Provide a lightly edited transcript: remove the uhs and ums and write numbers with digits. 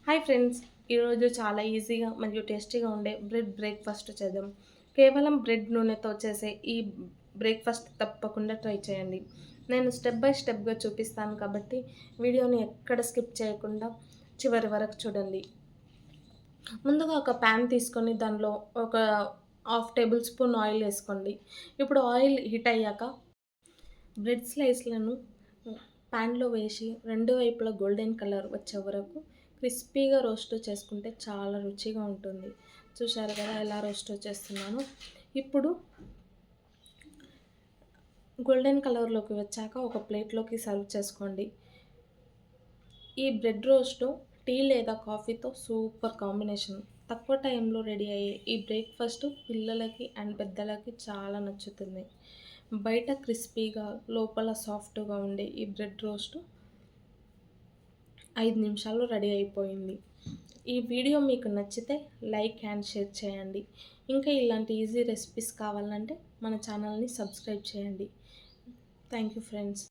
Hi friends, ఈరోజు చాలా ఈజీగా మరియు టేస్టీగా ఉండే బ్రెడ్ బ్రేక్ఫాస్ట్ చేద్దాం. కేవలం బ్రెడ్ నూనెతో చేసే ఈ బ్రేక్ఫాస్ట్ తప్పకుండా ట్రై చేయండి. నేను స్టెప్ బై స్టెప్గా చూపిస్తాను కాబట్టి వీడియోని ఎక్కడ స్కిప్ చేయకుండా చివరి వరకు చూడండి. ముందుగా ఒక ప్యాన్ తీసుకొని దానిలో ఒక హాఫ్ టేబుల్ స్పూన్ ఆయిల్ వేసుకోండి. ఇప్పుడు ఆయిల్ హీట్ అయ్యాక బ్రెడ్ స్లైస్లను ప్యాన్లో వేసి రెండు వైపులా గోల్డెన్ కలర్ వచ్చే వరకు క్రిస్పీగా రోస్ట్ చేసుకుంటే చాలా రుచిగా ఉంటుంది. చూశారు కదా ఎలా రోస్ట్ చేస్తున్నానో. ఇప్పుడు గోల్డెన్ కలర్లోకి వచ్చాక ఒక ప్లేట్లోకి సర్వ్ చేసుకోండి. ఈ బ్రెడ్ రోస్ట్ టీ లేదా కాఫీతో సూపర్ కాంబినేషన్. తక్కువ టైంలో రెడీ అయ్యే ఈ బ్రేక్ఫాస్ట్ పిల్లలకి అండ్ పెద్దలకి చాలా నచ్చుతుంది. బయట క్రిస్పీగా లోపల సాఫ్ట్గా ఉండే ఈ బ్రెడ్ రోస్ట్ 5 నిమిషాల్లో రెడీ అయిపోయింది. ఈ వీడియో మీకు నచ్చితే లైక్ అండ్ షేర్ చేయండి. ఇంకా ఇలాంటి ఈజీ రెసిపీస్ కావాలంటే మన ఛానల్ని సబ్స్క్రైబ్ చేయండి. Thank you friends.